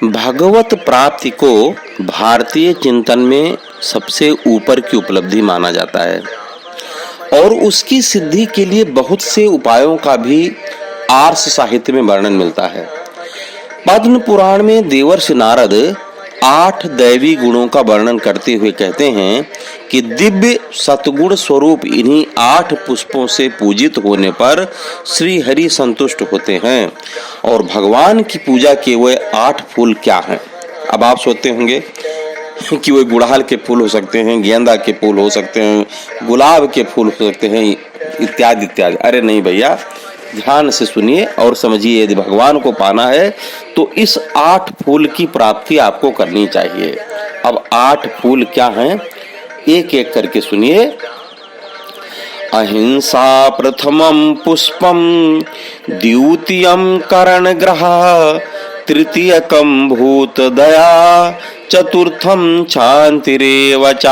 भगवत प्राप्ति को भारतीय चिंतन में सबसे ऊपर की उपलब्धि माना जाता है और उसकी सिद्धि के लिए बहुत से उपायों का भी आर्ष साहित्य में वर्णन मिलता है। पद्म पुराण में देवर्षि नारद 8 दैवी गुणों का वर्णन करते हुए कहते हैं कि दिव्य सतगुण स्वरूप इन्हीं 8 पुष्पों से पूजित होने पर श्री हरि संतुष्ट होते हैं। और भगवान की पूजा के वे 8 फूल क्या हैं? अब आप सोचते होंगे कि वे गुड़हल के फूल हो सकते हैं, गेंदा के फूल हो सकते हैं, गुलाब के फूल हो सकते हैं, इत्यादि इत्यादि। अरे नहीं भैया, ध्यान से सुनिए और समझिए। यदि भगवान को पाना है तो इस 8 फूल की प्राप्ति आपको करनी चाहिए। अब 8 फूल क्या हैं, एक एक करके सुनिए। अहिंसा प्रथमं पुष्पम, द्वितीयं करणग्रह, तृतीयकं भूतदया, चतुर्थं शान्तिरेव च,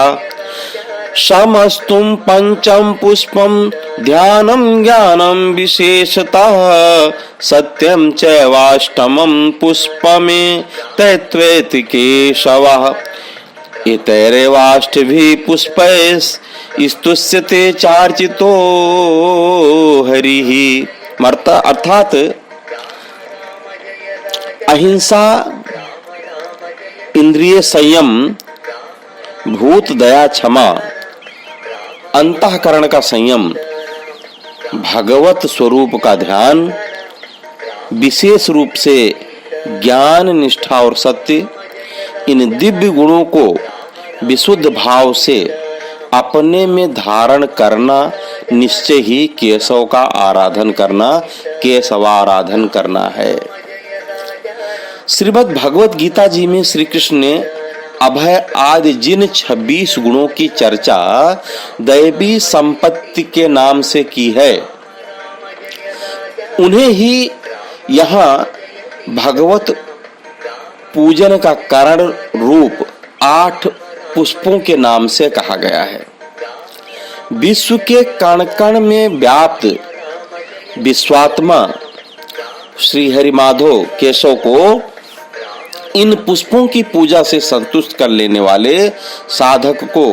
समस्तुं पंचम पुष्पम, ध्यानं ज्ञानं विशेषतः, सत्यं चैवाष्टमं पुष्पमे तैत्वेति केशवः, इतैरेवाष्टभिः पुष्पैः स्तुष्यते चार्चितो हरिः। अर्थात अहिंसा, इंद्रिय संयम, भूत दया क्षमा, अंतःकरण का संयम, भगवत स्वरूप का ध्यान, विशेष रूप से ज्ञान, निष्ठा और सत्य, इन दिव्य गुणों को विशुद्ध भाव से अपने में धारण करना निश्चय ही केशव का आराधन करना, केशवाराधन करना है। श्रीमद् भगवत गीता जी में श्री कृष्ण ने अभय आदि जिन 26 गुणों की चर्चा दैवी संपत्ति के नाम से की है, उन्हें ही यहाँ भगवत पूजन का कारण रूप 8 पुष्पों के नाम से कहा गया है। विश्व के कण कण में व्याप्त विश्वात्मा श्री हरि माधव केशव को इन पुष्पों की पूजा से संतुष्ट कर लेने वाले साधक को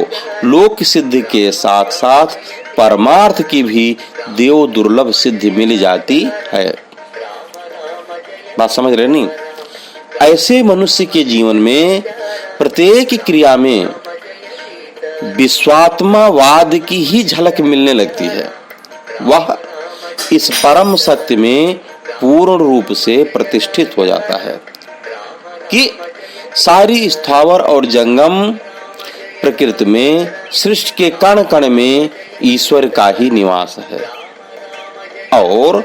लोक सिद्धि के साथ साथ परमार्थ की भी देव दुर्लभ सिद्धि मिल जाती है। बात समझ रहे नहीं? ऐसे मनुष्य के जीवन में प्रत्येक क्रिया में विश्वात्मावाद की ही झलक मिलने लगती है। वह इस परम सत्य में पूर्ण रूप से प्रतिष्ठित हो जाता है कि सारी स्थावर और जंगम प्रकृति में, सृष्टि के कण कण में ईश्वर का ही निवास है और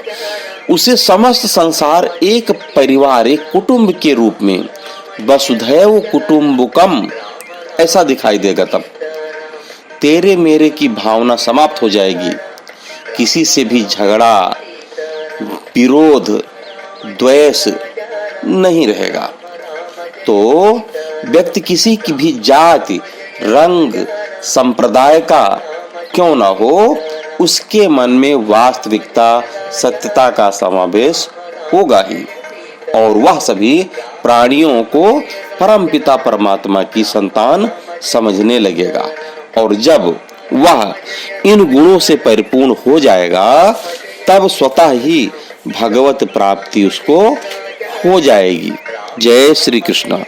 उसे समस्त संसार एक परिवार, एक कुटुंब के रूप में वसुधैव कुटुंबकम ऐसा दिखाई देगा। तब तेरे मेरे की भावना समाप्त हो जाएगी। किसी से भी झगड़ा, विरोध, द्वेष नहीं रहेगा। तो व्यक्ति किसी की भी जाति, रंग, संप्रदाय का क्यों ना हो, उसके मन में वास्तविकता, सत्यता का समावेश होगा ही और वह सभी प्राणियों को परमपिता परमात्मा की संतान समझने लगेगा। और जब वह इन गुणों से परिपूर्ण हो जाएगा तब स्वतः ही भगवत प्राप्ति उसको हो जाएगी। जय श्री कृष्ण।